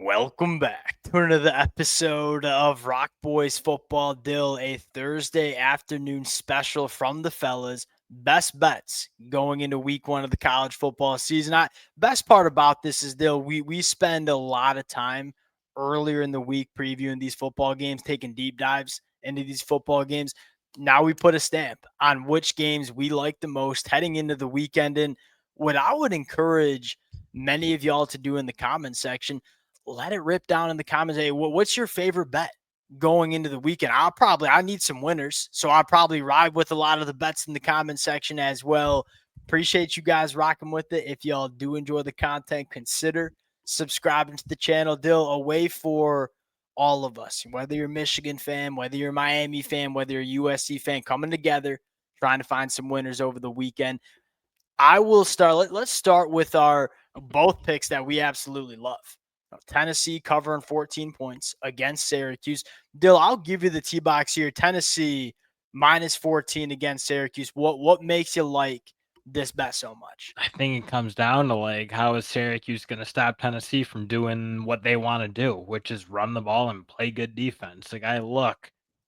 Welcome back to another episode of Rock Boys Football Dill, a Thursday afternoon special from the fellas. Best bets going into week one of the college football season. Best part about this is, Dill, we spend a lot of time earlier in the week previewing these football games, taking deep dives into these football games. Now we put a stamp on which games we like the most heading into the weekend. And what I would encourage many of y'all to do in the comment section, let it rip down in the comments. Hey, what's your favorite bet going into the weekend? I need some winners, so I'll probably ride with a lot of the bets in the comment section as well. Appreciate you guys rocking with it. If y'all do enjoy the content, consider subscribing to the channel. Dill, a way for all of us, whether you're a Michigan fan, whether you're a Miami fan, whether you're a USC fan, coming together, trying to find some winners over the weekend. I will start. Let's start with our both picks that we absolutely love. Tennessee covering 14 points against Syracuse. Dill, I'll give you the T-box here. Tennessee minus 14 against Syracuse. What makes you like this bet so much? I think it comes down to how is Syracuse going to stop Tennessee from doing what they want to do, which is run the ball and play good defense.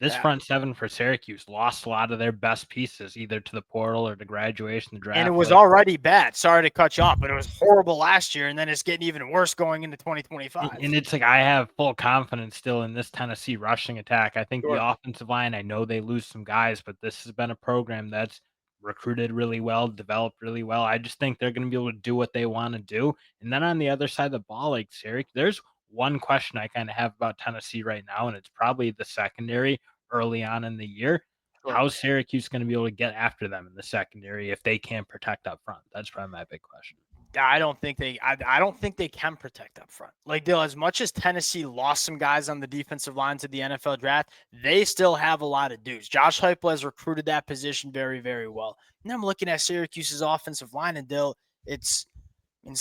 This Yeah. front seven for Syracuse lost a lot of their best pieces, either to the portal or to graduation, the And it draft. was already bad. Sorry to cut you off, but it was horrible last year, and then it's getting even worse going into 2025. And it's I have full confidence still in this Tennessee rushing attack. I think the Sure. offensive line, I know they lose some guys, but this has been a program that's recruited really well, developed really well. I just think they're going to be able to do what they want to do. And then on the other side of the ball, like Syracuse, there's one question I kind of have about Tennessee right now, and it's probably the secondary early on in the year. Sure. How's Syracuse going to be able to get after them in the secondary if they can't protect up front? That's probably my big question. I don't think they can protect up front. Like, Dill, as much as Tennessee lost some guys on the defensive line to the NFL draft, they still have a lot of dudes. Josh Heupel has recruited that position very, very well. And I'm looking at Syracuse's offensive line, and Dill, it's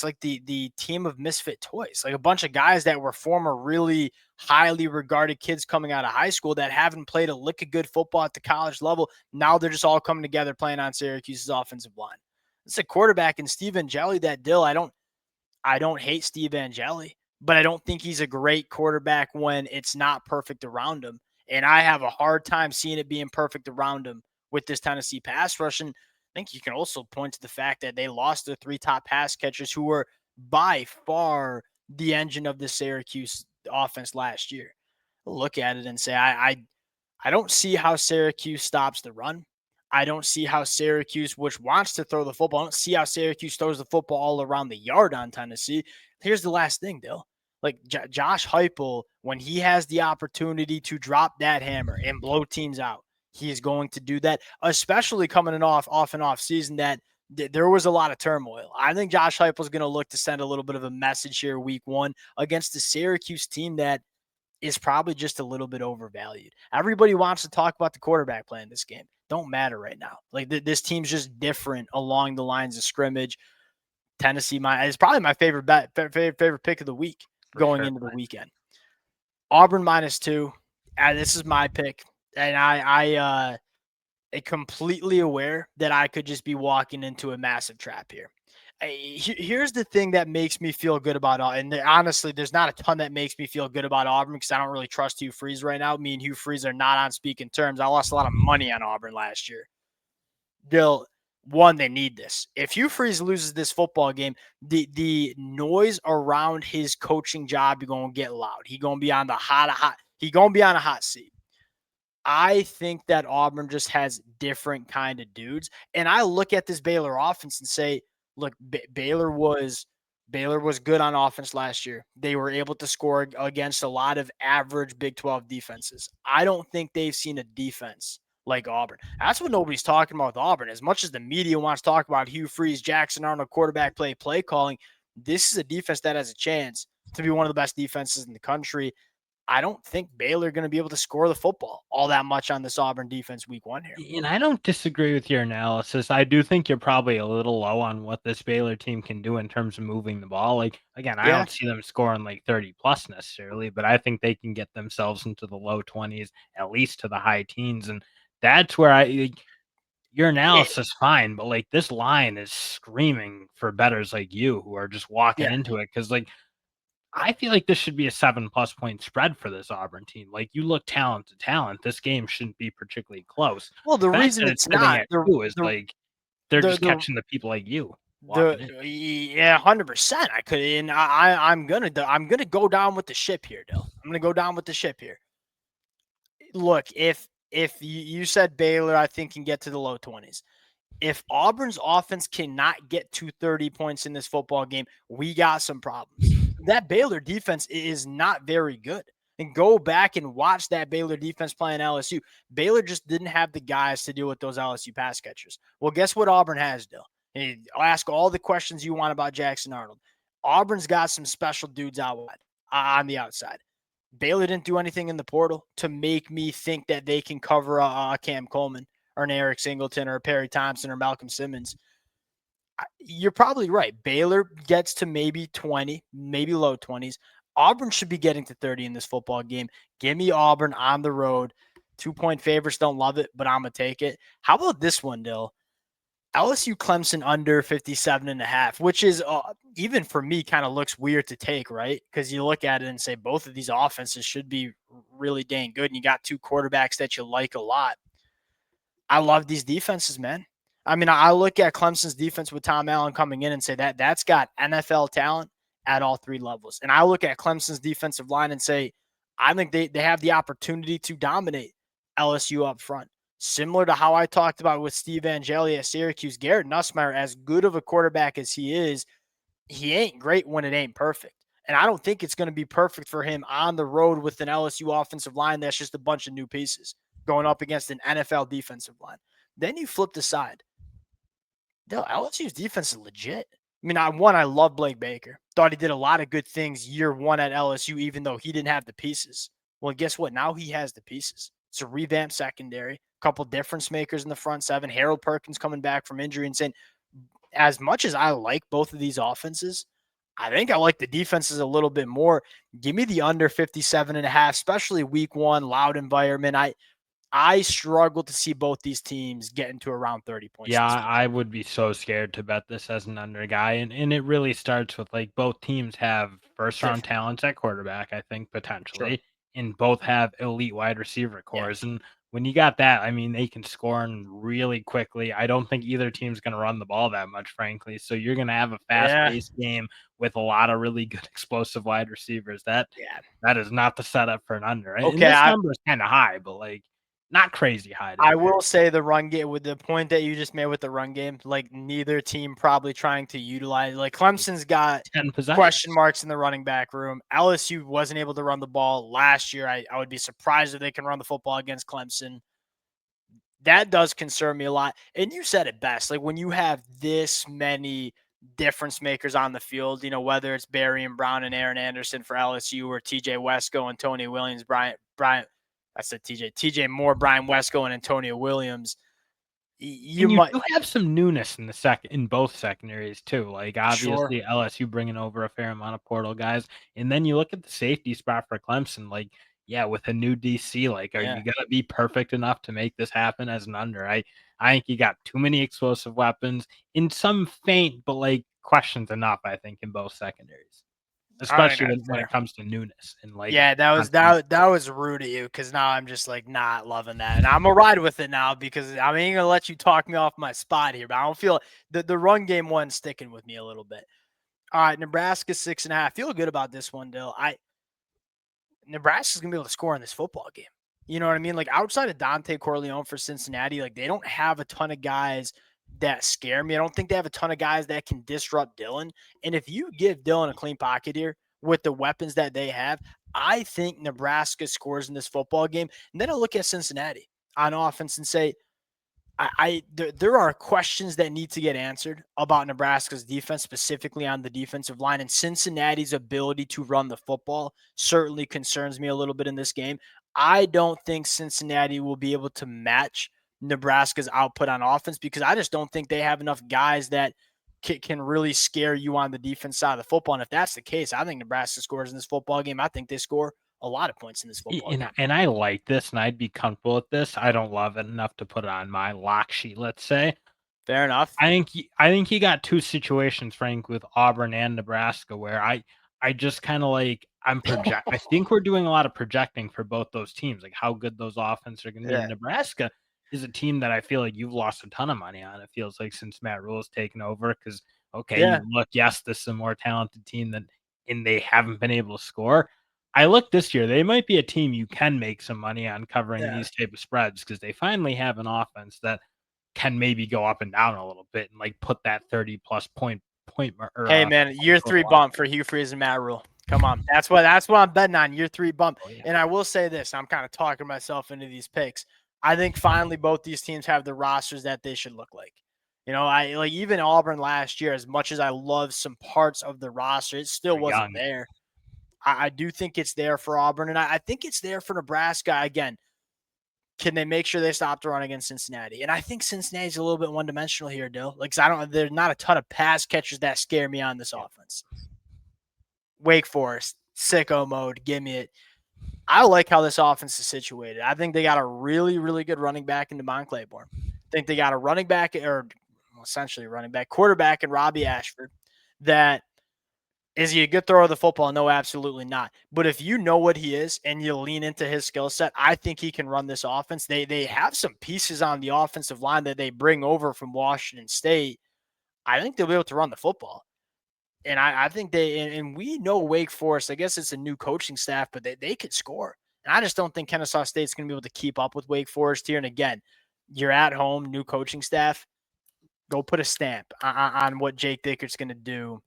like the team of misfit toys, like a bunch of guys that were former really highly regarded kids coming out of high school that haven't played a lick of good football at the college level. Now they're just all coming together playing on Syracuse's offensive line. It's a quarterback in Steve Angeli that, Dill, I don't hate Steve Angeli, but I don't think he's a great quarterback when it's not perfect around him. And I have a hard time seeing it being perfect around him with this Tennessee pass rush. And I think you can also point to the fact that they lost their three top pass catchers who were by far the engine of the Syracuse offense last year. Look at it and say, I don't see how Syracuse stops the run. I don't see how Syracuse, which wants to throw the football, I don't see how Syracuse throws the football all around the yard on Tennessee. Here's the last thing, Dill. Like Josh Heupel, when he has the opportunity to drop that hammer and blow teams out, he is going to do that, especially coming in off and off season that there was a lot of turmoil. I think Josh Heupel is going to look to send a little bit of a message here week one against the Syracuse team that is probably just a little bit overvalued. Everybody wants to talk about the quarterback play in this game. Don't matter right now. Like this team's just different along the lines of scrimmage. Tennessee, it's probably my favorite bet, favorite pick of the week For going sure. into the weekend. Auburn -2. This is my pick, and I completely aware that I could just be walking into a massive trap here. Here's the thing that makes me feel good about Auburn. And honestly, there's not a ton that makes me feel good about Auburn because I don't really trust Hugh Freeze right now. Me and Hugh Freeze are not on speaking terms. I lost a lot of money on Auburn last year. They need this. If Hugh Freeze loses this football game, the noise around his coaching job is going to get loud. He's going to be on He's going to be on a hot seat. I think that Auburn just has different kind of dudes. And I look at this Baylor offense and say, look, Baylor was good on offense last year. They were able to score against a lot of average Big 12 defenses. I don't think they've seen a defense like Auburn. That's what nobody's talking about with Auburn. As much as the media wants to talk about Hugh Freeze, Jackson Arnold, quarterback play calling, this is a defense that has a chance to be one of the best defenses in the country. I don't think Baylor going to be able to score the football all that much on this Auburn defense week one here. And I don't disagree with your analysis. I do think you're probably a little low on what this Baylor team can do in terms of moving the ball. Again, I Yeah. don't see them scoring 30 plus necessarily, but I think they can get themselves into the low 20s, at least to the high teens. And that's where your analysis fine, but this line is screaming for bettors like you who are just walking Yeah. into it because I feel like this should be a 7+ point spread for this Auburn team. Like, you look talent to talent, this game shouldn't be particularly close. Well, the The fact reason that it's it's sitting not at 2 is the like they're the just the catching the people like you the walking in. yeah, 100%. I could, and I'm gonna go down with the ship here, Dill. I'm gonna go down with the ship here. Look, if you said Baylor, I think can get to the low 20s. If Auburn's offense cannot get to 30 points in this football game, we got some problems. That Baylor defense is not very good. And go back and watch that Baylor defense playing LSU. Baylor just didn't have the guys to deal with those LSU pass catchers. Well, guess what Auburn has, Dill? I'll ask all the questions you want about Jackson Arnold. Auburn's got some special dudes out wide, on the outside. Baylor didn't do anything in the portal to make me think that they can cover a Cam Coleman or an Eric Singleton or a Perry Thompson or Malcolm Simmons. You're probably right. Baylor gets to maybe 20, maybe low 20s. Auburn should be getting to 30 in this football game. Give me Auburn on the road. 2-point favorites, don't love it, but I'm going to take it. How about this one, Dill? LSU Clemson under 57.5, which is even for me kind of looks weird to take, right? Because you look at it and say both of these offenses should be really dang good. And you got two quarterbacks that you like a lot. I love these defenses, man. I mean, I look at Clemson's defense with Tom Allen coming in and say that's got NFL talent at all three levels. And I look at Clemson's defensive line and say, I think they have the opportunity to dominate LSU up front. Similar to how I talked about with Steve Angeli at Syracuse, Garrett Nussmeier, as good of a quarterback as he is, he ain't great when it ain't perfect. And I don't think it's going to be perfect for him on the road with an LSU offensive line that's just a bunch of new pieces going up against an NFL defensive line. Then you flip the side. LSU's defense is legit. I mean, I love Blake Baker. Thought he did a lot of good things year one at LSU, even though he didn't have the pieces. Well, guess what? Now he has the pieces. It's a revamped secondary, a couple difference makers in the front seven. Harold Perkins coming back from injury and saying, as much as I like both of these offenses, I think I like the defenses a little bit more. Give me the under 57.5, especially week one, loud environment. I struggle to see both these teams getting to around 30 points. Yeah, I would be so scared to bet this as an under guy, and it really starts with, like, both teams have first-round Different. talents at quarterback, I think, Sure. potentially, and both have elite wide receiver Yeah. cores, and when you got that, I mean, they can score and really quickly. I don't think either team's gonna run the ball that much, frankly, so you're gonna have a Yeah. fast-paced game with a lot of really good explosive wide receivers. Yeah. That is not the setup for an under, and Okay. this number is kinda high, but, like, not crazy high, to I be fair. will say the run game with the point that you just made with the run game, like neither team probably trying to utilize. Like Clemson's got 10 question possessions. marks in the running back room. LSU wasn't able to run the ball last year. I would be surprised if they can run the football against Clemson. That does concern me a lot. And you said it best. Like when you have this many difference makers on the field, whether it's Barry and Brown and Aaron Anderson for LSU or TJ Wesco and Tony Williams, Bryant, I said TJ Moore, Brian Wesco, and Antonio Williams. You And you might do have some newness in both secondaries too. Like, sure. obviously, LSU bringing over a fair amount of portal guys, and then you look at the safety spot for Clemson. Like, yeah, with a new DC, like, are Yeah. you gonna be perfect enough to make this happen as an under? I think you got too many explosive weapons in some faint, but like questions enough. I think in both secondaries, I think especially that's when fair. it comes to newness and like Yeah, that was confidence. that was rude of you because now I'm just like not loving that, and I'm gonna ride with it now because I ain't gonna let you talk me off my spot here. But I don't feel the run game one sticking with me a little bit. All right, Nebraska 6.5. Feel good about this one, Dill. Nebraska's gonna be able to score in this football game. You know what I mean? Like outside of Dante Corleone for Cincinnati, like they don't have a ton of guys that scare me. I don't think they have a ton of guys that can disrupt Dylan. And if you give Dylan a clean pocket here with the weapons that they have, I think Nebraska scores in this football game. And then I look at Cincinnati on offense and say, there are questions that need to get answered about Nebraska's defense, specifically on the defensive line, and Cincinnati's ability to run the football certainly concerns me a little bit in this game. I don't think Cincinnati will be able to match Nebraska's output on offense because I just don't think they have enough guys that can really scare you on the defense side of the football. And if that's the case, I think Nebraska scores in this football game. I think they score a lot of points in this football game. And I like this, and I'd be comfortable with this. I don't love it enough to put it on my lock sheet, let's say. Fair enough. I think you got two situations, Frank, with Auburn and Nebraska where I just kind of like I think we're doing a lot of projecting for both those teams, like how good those offenses are going to be. And Yeah. Nebraska is a team that I feel like you've lost a ton of money on. It feels like since Matt Rule has taken over, because okay, Yeah. you look, yes, this is a more talented team and they haven't been able to score. I look this year, they might be a team you can make some money on covering Yeah. these type of spreads because they finally have an offense that can maybe go up and down a little bit and like put that 30 plus point or Hey man, point year total 3 up. bump for Hugh Freeze and Matt Rule. Come on. That's what I'm betting on, year 3 bump. Oh, yeah. And I will say this, I'm kind of talking myself into these picks. I think finally both these teams have the rosters that they should look like. I like even Auburn last year, as much as I love some parts of the roster, it still They're wasn't young. there. I do think it's there for Auburn, and I think it's there for Nebraska. Again, can they make sure they stop the run against Cincinnati? And I think Cincinnati's a little bit one-dimensional here, Dill. Like, 'cause there's not a ton of pass catchers that scare me on this offense. Wake Forest, sicko mode, give me it. I like how this offense is situated. I think they got a really, really good running back in Devon Claiborne. I think they got a running back, or essentially a running back, quarterback in Robbie Ashford. That is he a good thrower of the football? No, absolutely not. But if you know what he is and you lean into his skill set, I think he can run this offense. They have some pieces on the offensive line that they bring over from Washington State. I think they'll be able to run the football. And I think and we know Wake Forest, I guess it's a new coaching staff, but they could score. And I just don't think Kennesaw State's going to be able to keep up with Wake Forest here. And again, you're at home, new coaching staff. Go put a stamp on what Jake Dicker's going to do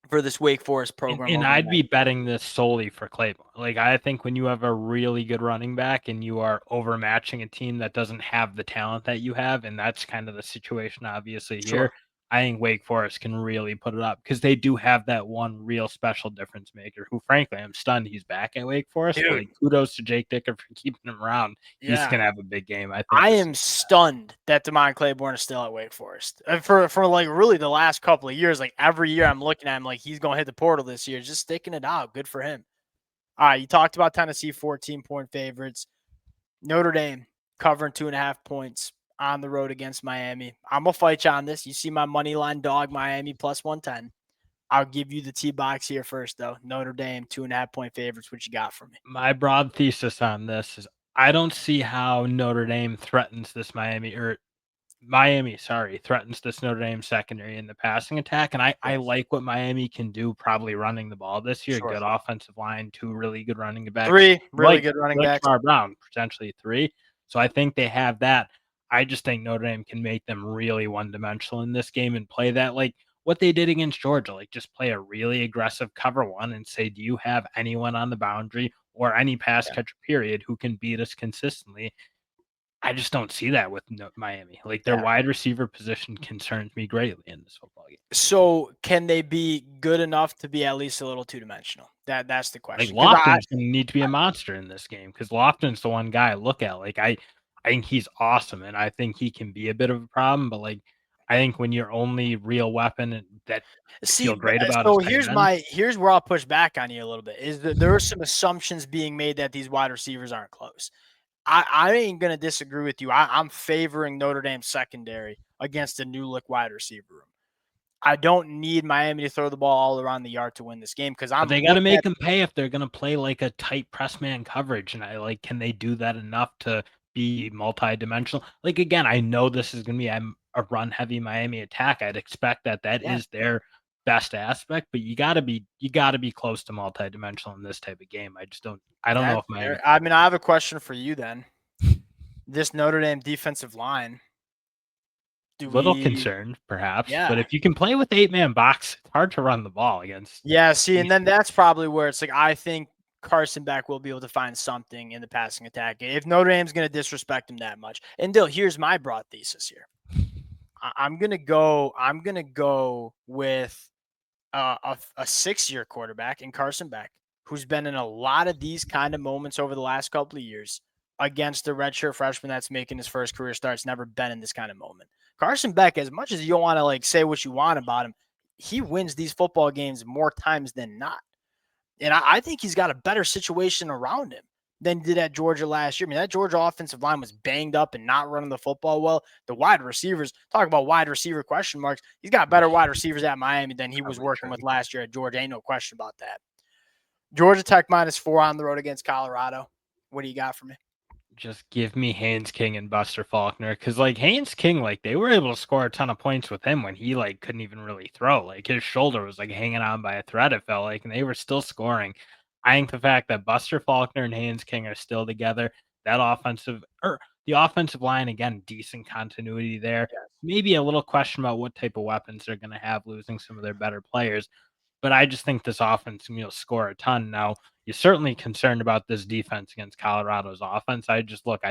for this Wake Forest program And over the I'd be next. betting this solely for Claiborne. Like, I think when you have a really good running back and you are overmatching a team that doesn't have the talent that you have, and that's kind of the situation obviously here, Sure. I think Wake Forest can really put it up because they do have that one real special difference maker who, frankly, I'm stunned he's back at Wake Forest. But Dude. like, kudos to Jake Dicker for keeping him around. He's Yeah. going to have a big game, I think. I am stunned that Devon Claiborne is still at Wake Forest. And for like really the last couple of years, like every year I'm looking at him like he's going to hit the portal this year, just sticking it out. Good for him. All right, you talked about Tennessee 14-point favorites. Notre Dame covering 2.5 points on the road against Miami. I'm going to fight you on this. You see my money line dog, Miami plus 110. I'll give you the T-box here first, though. Notre Dame, 2.5-point favorites. What you got for me? My broad thesis on this is I don't see how Notre Dame threatens this Miami, sorry, threatens this Notre Dame secondary in the passing attack. And I Yes. like what Miami can do probably running the ball this year. Sure. Good offensive line, 2 really good running backs. 3 really good running Like backs. Jamar Brown, potentially 3. So I think they have that. I just think Notre Dame can make them really one-dimensional in this game and play that like what they did against Georgia, like just play a really aggressive cover one and say, do you have anyone on the boundary or any pass Yeah. catcher period who can beat us consistently? I just don't see that with Miami. Like their Yeah. wide receiver position concerns me greatly in this football game. So can they be good enough to be at least a little two-dimensional? That's the Like question. Because Lofton's going to need to be a monster in this game because Lofton's the one guy I look at. Like I think he's awesome and I think he can be a bit of a problem. But like I think when your only real weapon and that you see, feel great about is so tight end. here's where I'll push back on you a little bit. Is that there are some assumptions being made that these wide receivers aren't close. I ain't gonna disagree with you. I'm favoring Notre Dame secondary against a new look wide receiver room. I don't need Miami to throw the ball all around the yard to win this game because But I'm they got to looking make at them pay if they're going to play like a tight press man coverage. And I like, can they do that enough to be multi-dimensional? Like, again, I know this is going to be a run heavy Miami attack. I'd expect that yeah, is their best aspect, but you got to be close to multi-dimensional in this type of game. I don't know that's if Miami. fair. I mean, I have a question for you then. This Notre Dame defensive line, do Little we? concerned, perhaps, Yeah. but if you can play with 8-man box, it's hard to run the ball against. Yeah, see, and then that's probably where it's like I think Carson Beck will be able to find something in the passing attack if Notre Dame's going to disrespect him that much. And Dill, here's my broad thesis here. I'm gonna go. I'm gonna go with a 6-year quarterback in Carson Beck, who's been in a lot of these kind of moments over the last couple of years against a redshirt freshman that's making his first career start. It's never been in this kind of moment. Carson Beck, as much as you don't want to like say what you want about him, he wins these football games more times than not. And I think he's got a better situation around him than he did at Georgia last year. I mean, that Georgia offensive line was banged up and not running the football well. The wide receivers, talk about wide receiver question marks. He's got better wide receivers at Miami than he was Probably working true. with last year at Georgia. Ain't no question about that. Georgia Tech -4 on the road against Colorado. What do you got for me? Just give me Haynes King and Buster Faulkner, because like Haynes King, like they were able to score a ton of points with him when he like couldn't even really throw. Like his shoulder was like hanging on by a thread, it felt like, and they were still scoring. I think the fact that Buster Faulkner and Haynes King are still together, that the offensive line, again, decent continuity there. Yes. Maybe a little question about what type of weapons they're going to have losing some of their better players. But I just think this offense will score a ton. Now, you're certainly concerned about this defense against Colorado's offense. I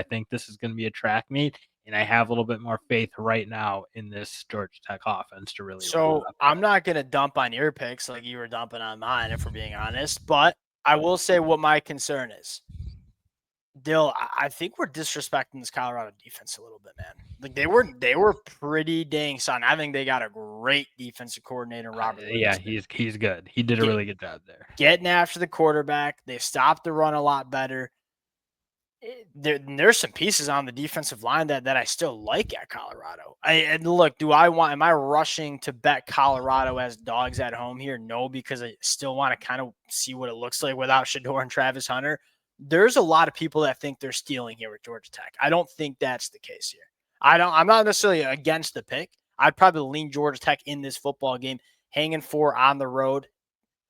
think this is going to be a track meet, and I have a little bit more faith right now in this Georgia Tech offense to really light it So up. I'm not going to dump on your picks like you were dumping on mine, if we're being honest, but I will say what my concern is. Dill, I think we're disrespecting this Colorado defense a little bit, man. Like they were pretty dang solid. I think they got a great defensive coordinator, Robert Yeah, Livingston. he's good. He did a really good job there. Getting after the quarterback, they stopped the run a lot better. There's some pieces on the defensive line that I still like at Colorado. And look, am I rushing to bet Colorado as dogs at home here? No, because I still want to kind of see what it looks like without Shador and Travis Hunter. There's a lot of people that think they're stealing here with Georgia Tech. I don't think that's the case here. I'm not necessarily against the pick. I'd probably lean Georgia Tech in this football game, hanging 4 on the road.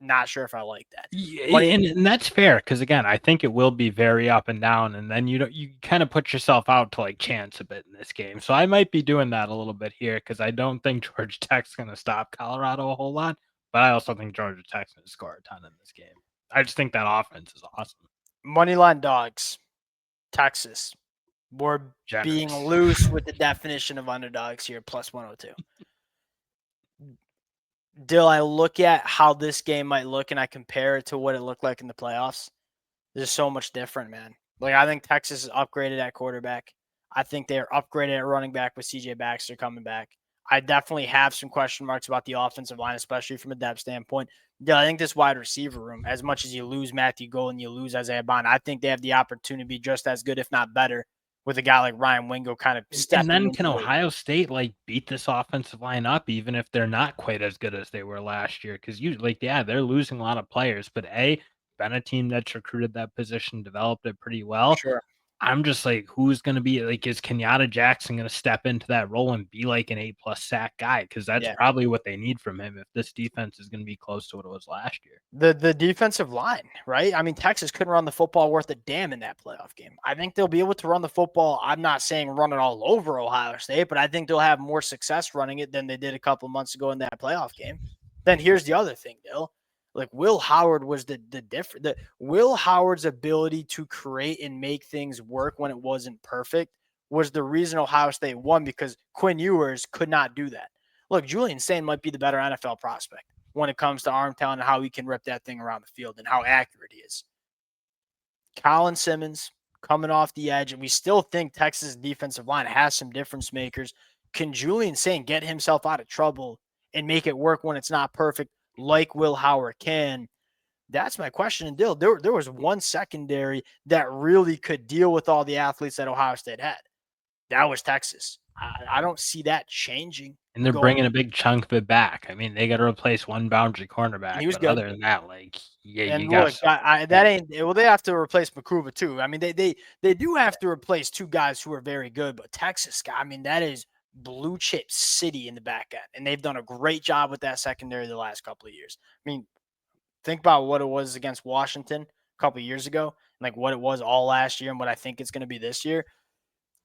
Not sure if I like that. Yeah, and that's fair, because again, I think it will be very up and down, and then you kind of put yourself out to like chance a bit in this game. So I might be doing that a little bit here, because I don't think Georgia Tech's going to stop Colorado a whole lot, but I also think Georgia Tech's going to score a ton in this game. I just think that offense is awesome. Moneyline dogs, Texas. We're Generous. being loose with the definition of underdogs here, plus 102. Dill, I look at how this game might look and I compare it to what it looked like in the playoffs. There's so much different, man. Like, I think Texas is upgraded at quarterback. I think they're upgraded at running back with CJ Baxter coming back. I definitely have some question marks about the offensive line, especially from a depth standpoint. Yeah, I think this wide receiver room, as much as you lose Matthew Golden, you lose Isaiah Bond, I think they have the opportunity to be just as good, if not better, with a guy like Ryan Wingo kind of stepping And then into can it. Ohio State like beat this offensive line up, even if they're not quite as good as they were last year? Because they're losing a lot of players, but been a team that's recruited that position, developed it pretty well. Sure. I'm just like, who's going to be like, is Kenyatta Jackson going to step into that role and be like an A+ sack guy? Because that's probably what they need from him if this defense is going to be close to what it was last year. The defensive line, right? I mean, Texas couldn't run the football worth a damn in that playoff game. I think they'll be able to run the football. I'm not saying run it all over Ohio State, but I think they'll have more success running it than they did a couple months ago in that playoff game. Then here's the other thing, Dill. Like Will Howard was the different. Will Howard's ability to create and make things work when it wasn't perfect was the reason Ohio State won, because Quinn Ewers could not do that. Look, Julian Sain might be the better NFL prospect when it comes to arm talent and how he can rip that thing around the field and how accurate he is. Colin Simmons coming off the edge, and we still think Texas defensive line has some difference makers. Can Julian Sain get himself out of trouble and make it work when it's not perfect, like Will Howard can? That's my question. And Dill, there was one secondary that really could deal with all the athletes that Ohio State had. That was Texas. I don't see that changing. And they're bringing a big chunk of it back. I mean, they got to replace one boundary cornerback. He was but good. Other than that, And you look, got that ain't well. They have to replace Makuba too. I mean, they do have to replace 2 guys who are very good. But Texas, I mean, that is blue chip city in the back end, and they've done a great job with that secondary the last couple of years. I mean, think about what it was against Washington a couple of years ago, like what it was all last year, and what I think it's going to be this year.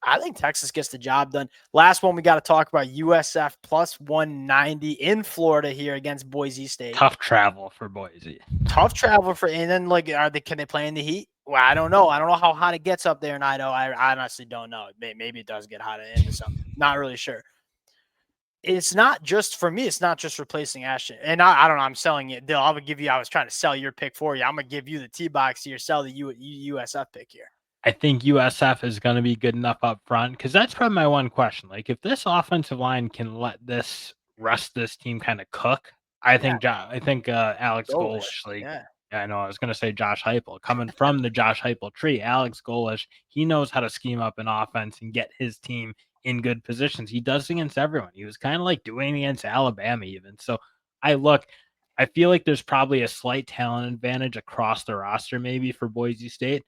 I think Texas gets the job done. Last one we got to talk about, USF plus 190 in Florida here against Boise State. Tough travel for Boise. Tough travel for, and then like, can they play in the heat? Well, I don't know. I don't know how hot it gets up there in Idaho. I honestly don't know. Maybe it does get hot into something. Not really sure. It's not just for me. It's not just replacing Ashton. And I don't know. I'm selling it. Dill, I was trying to sell your pick for you. I'm going to give you the T-box here. Sell the USF pick here. I think USF is going to be good enough up front, because that's probably my one question. Like, if this offensive line can let this team kind of cook, I think Alex Golesh, Yeah, I know. I was going to say Josh Heupel. Coming from the Josh Heupel tree, Alex Golish, he knows how to scheme up an offense and get his team in good positions. He does against everyone. He was kind of like doing against Alabama even. So I feel like there's probably a slight talent advantage across the roster maybe for Boise State,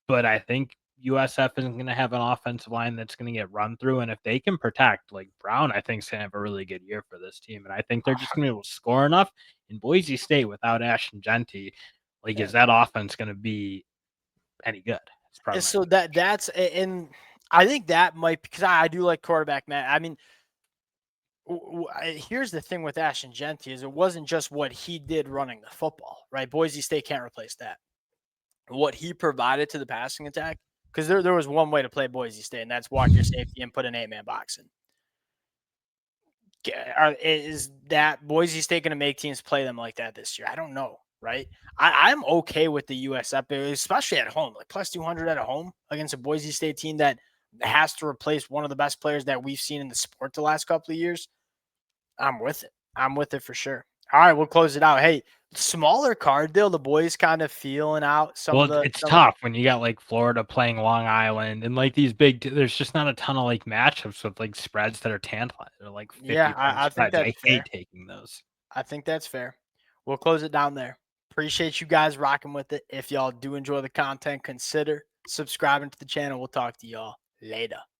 but I think USF isn't going to have an offensive line that's going to get run through. And if they can protect, like Brown, I think is going to have a really good year for this team. And I think they're just going to be able to score enough. In Boise State without Ashton Genty, like, is that offense going to be any good? It's probably So that's and I think that might, because I do like quarterback Matt. I mean, here's the thing with Ashton Genty is it wasn't just what he did running the football, right? Boise State can't replace that. What he provided to the passing attack, because there was one way to play Boise State, and that's walk your safety and put an 8-man box in. Is that Boise State going to make teams play them like that this year? I don't know, right? I'm okay with the USF, especially at home, like plus 200 at home against a Boise State team that has to replace one of the best players that we've seen in the sport the last couple of years. I'm with it. I'm with it for sure. All right, we'll close it out. Hey, smaller card deal. The boys kind of feeling out some of well, the. it's tough when you got like Florida playing Long Island and like these big. There's just not a ton of like matchups with like spreads that are tantalizing. They're like 50-point I think spreads. that's I fair. hate taking those. I think that's fair. We'll close it down there. Appreciate you guys rocking with it. If y'all do enjoy the content, consider subscribing to the channel. We'll talk to y'all later.